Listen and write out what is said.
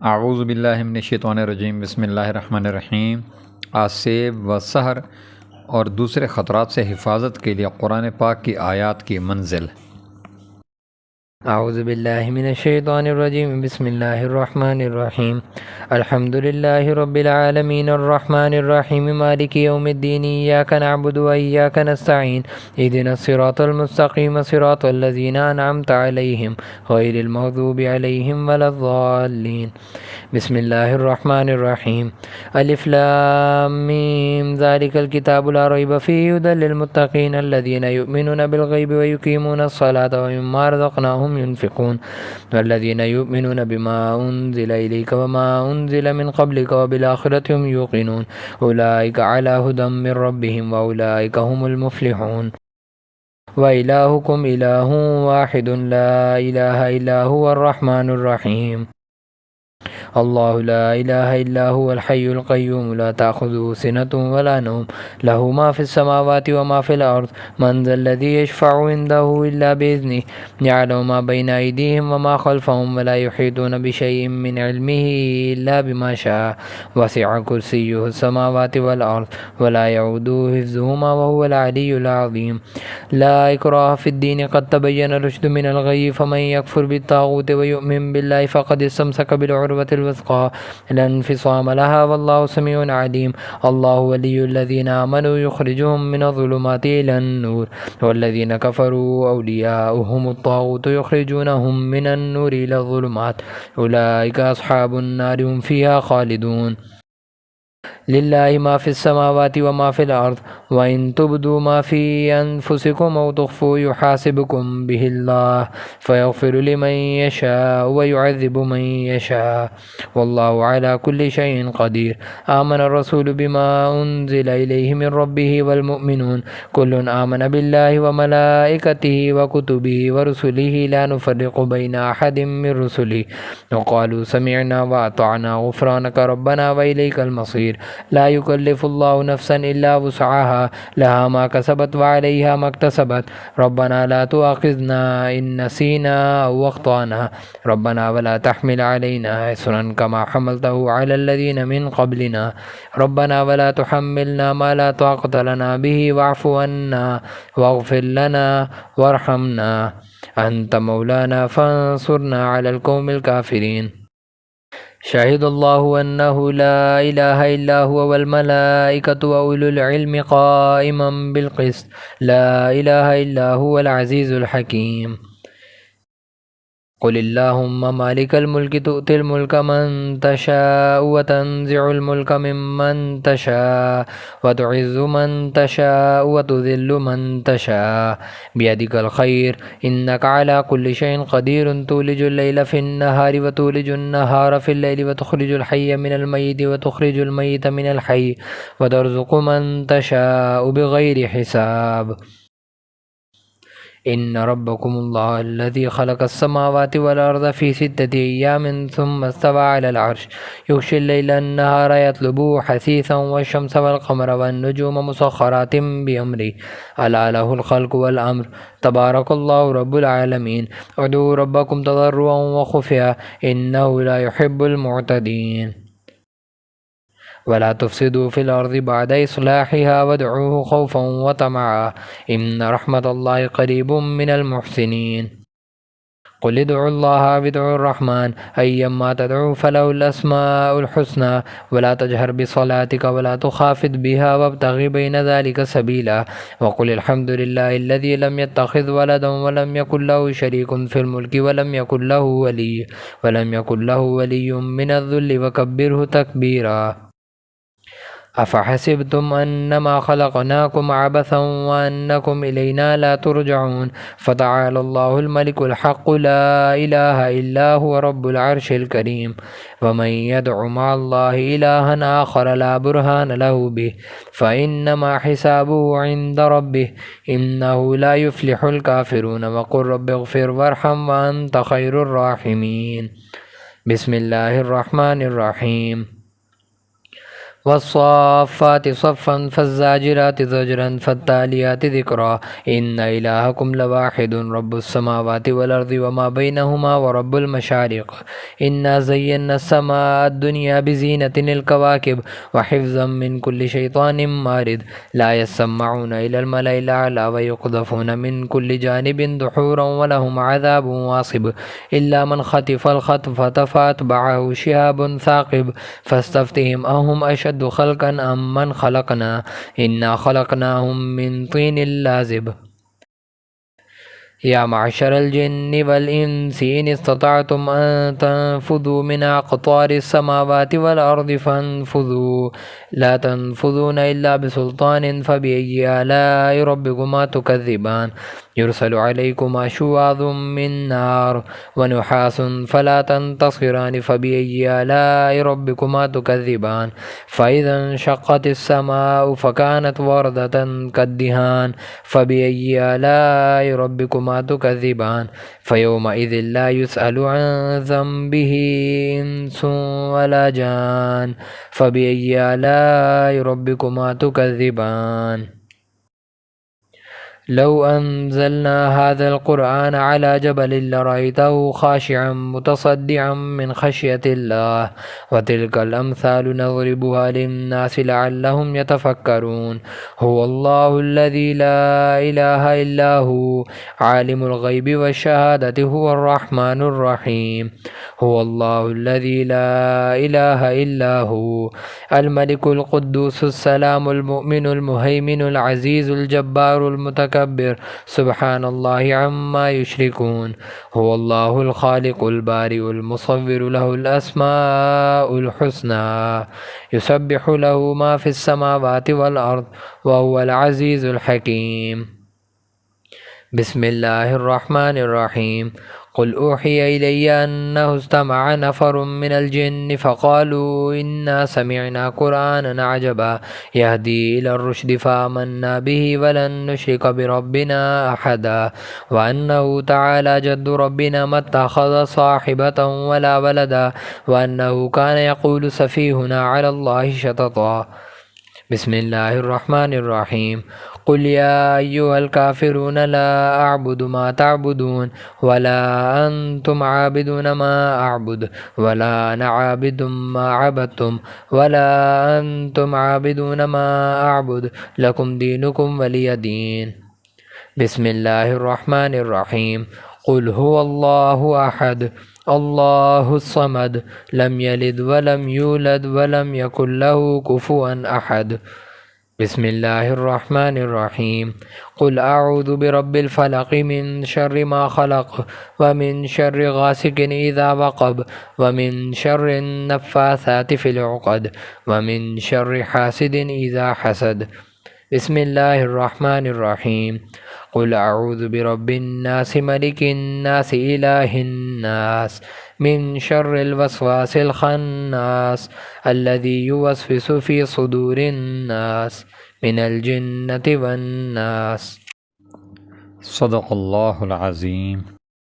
اعوذ باللہ من الشیطان الرجیم، بسم اللہ الرحمن الرحیم۔ آسیب و سحر اور دوسرے خطرات سے حفاظت کے لیے قرآن پاک کی آیات کی منزل۔ اعوذ باللہ من الشیطان الرجیم، بسم اللہ الرحمن الرحیم۔ الحمد للہ رب العالمین الرحمن الرحیم مالک یوم الدین، ایاک نعبد و ایاک نستعین، اہدنا الصراط المستقیم صراط الذین انعمت علیہم غیر المغضوب علیہم ولا الضالین۔ بسم اللہ الرحمن الرحیم۔ الف لام میم، ذالک الکتاب لا ریب فیہ ھدی للمتقین الذین یؤمنون بالغیب ویقیمون الصلاة ومما رزقناہم ينفقون والذين يؤمنون بما أنزل إليك وما أنزل من قبلك وبالآخرة هم يوقنون أولئك على هدى من ربهم وأولئك هم المفلحون وإلهكم إله واحد لا إله إلا هو الرحمن الرحيم اللہ لا الہ الا هو الحی القیوم لا تأخذه سنة ولا نوم له ما في السماوات وما في الأرض من ذا الذي يشفع عنده إلا بإذنه يعلم ما بين أيديهم وما خلفهم ولا يحيطون بشيء من علمه إلا بما شاء وسع كرسيه السماوات والأرض ولا يعوده حفظهما وهو العلي العظيم لا إكراه في الدين قد تبين الرشد من الغي فمن يكفر بالطاغوت ويؤمن بالله فقد استمسك بالعروة الوثقى لا انفصام لها والله سميع عليم الله ولي الذين آمنوا يخرجهم من الظلمات إلى النور والذين كفروا أولياؤهم الطاغوت يخرجونهم من النور إلى الظلمات أولئك أصحاب النار هم فيها خالدون للہ ما فی السماوات وما فی الارض وان تبدوا ما فی انفسکم او تخفوا یحاسبکم به اللہ فیغفر لمن یشاء ویعذب من یشاء واللہ علی کل شیء قدیر آمن الرسول بما انزل الیہ من ربہ والمؤمنون کل آمن باللہ وملائکتہ وکتبہ ورسلہ لا نفرق بین احد من رسلہ وقالوا سمعنا واطعنا غفرانک ربنا والیک المصیر لا يكلف الله نفسا إلا وسعها لها ما كسبت وعليها ما اكتسبت ربنا لا تؤاخذنا إن نسينا أو أخطأنا ربنا ولا تحمل علينا إصرا كما حملته على الذين من قبلنا ربنا ولا تحملنا ما لا طاقة لنا به واعف عنا واغفر لنا وارحمنا أنت مولانا فانصرنا على القوم الكافرين شاہد اللہ انہ لا الہ الا هو والملائکۃ واولو العلم قائما بالقسط لا الہ الا هو العزیز الحکیم قل اللہم مالک الملک تؤتی الملک من تشاء وتنزع الملک ممن تشاء وتعز من تشاء وتذل من تشاء بیدک الخیر انک علی کل شیء قدیر تولج اللیل فی النہار وتولج النہار فی اللیل وتخرج الحی من المیت وتخرج المیت من الحی وترزق من تشاء بغیر حساب ان ربکم اللہ الذی خلق السماوات والارض فی ستة ایام ثم استوى على العرش یغشی اللیل النہار یطلبه حثیثا والشمس والقمر والنجوم مسخرات بامرہ الا له الخلق والامر تبارک اللہ رب العالمین ادعوا ربکم تضرعا وخفیا انه لا يحب المعتدین ولا تفسدوا في الأرض بعد إصلاحها وادعوه خوفا وطمعا إن رحمة الله قريب من المحسنين قل ادعوا الله وادعوا الرحمن أيما تدعوا فله الأسماء الحسنى ولا تجهر بصلاتك ولا تخافت بها وابتغ بين ذلك سبيلا وقل الحمد لله الذي لم يتخذ ولدا ولم يكن له شريك في الملك ولم يكن له ولي من الذل وكبره تكبيرا افحسبتم انما خلقناكم عبثا وانكم الينا لا ترجعون فتعالى الله الملك الحق لا اله الا هو رب العرش الكريم ومن يدع مع الله الها اخر لا برهان له به فانما حسابه عند ربه انه لا يفلح الكافرون وقل رب اغفر وارحم وانت خير الراحمين بسم الله الرحمن الرحيم والصافات صفا فالزاجرات زجرا فالتاليات ذكرا إن إلهكم لواحد رب السماوات والأرض وما بينهما ورب المشارق إنا زينا السماء الدنيا بزينة الكواكب وحفظا من كل شيطان مارد لا يسمعون إلى الملأ الأعلى ويقذفون من كل جانب دحورا ولهم عذاب واصب إلا من خطف الخطفة فأتبعه شهاب ثاقب فاستفتهم أهم أشد خلقا أم من خلقنا إنا خلقناهم من طين لازب يا معشر الجن والإنس إن استطعتم أن تنفذوا من أقطار السماوات والأرض فانفذوا لا تنفذون إلا بسلطان فبأي آلاء ربكما تكذبان يرسل عليكما شواظ من نار ونحاس فلا تنتصران فبأي آلاء ربكما تكذبان فإذا انشقت السماء فكانت وردة كالدهان فبأي آلاء ربكما تكذبان فيومئذ لا يسأل عن ذنبه إنس ولا جان فبأي آلاء ربكما تكذبان لو أنزلنا هذا القرآن على جبل لرأيته خاشعا متصدعا من خشية الله وتلك الأمثال نضربها للناس لعلهم يتفكرون هو الله الذي لا إله إلا هو عالم الغيب والشهادة هو الرحمن الرحيم هو الله الذي لا إله إلا هو الملك القدوس السلام المؤمن المهيمن العزيز الجبار المتكبر سبحان الله عما يشركون هو الله الخالق البارئ المصور له الأسماء الحسنى يسبح له ما في السماوات والأرض وهو العزيز الحكيم بسم الله الرحمن الرحيم قل أوحي إلي أنه استمع نفر من الجن فقالوا إنا سمعنا قرآنا عجبا يهدي إلى الرشد فآمنا به ولن نشرك بربنا أحدا وأنه تعالى جد ربنا ما اتخذ صاحبة ولا ولدا وأنه كان يقول سفيهنا على الله شططا بسم الله الرحمن الرحيم قل يا أيها الكافرون لا أعبد ما تعبدون ولا أنتم عابدون ما أعبد ولا أنا عابد ما عبدتم ولا أنتم عابدون ما أعبد لكم دينكم ولي دين بسم الله الرحمن الرحيم قل هو الله أحد الله الصمد لم يلد ولم يولد ولم يكن له كفوا أحد بسم الله الرحمن الرحيم قل أعوذ برب الفلق من شر ما خلق ومن شر غاسق إذا وقب ومن شر النفاثات في العقد ومن شر حاسد إذا حسد بسم الله الرحمن الرحيم قل أعوذ برب الناس ملك الناس إله الناس من شر الوسواس الخناس الذي يوسوس في صدور الناس من الجنة والناس صدق اللہ العظیم.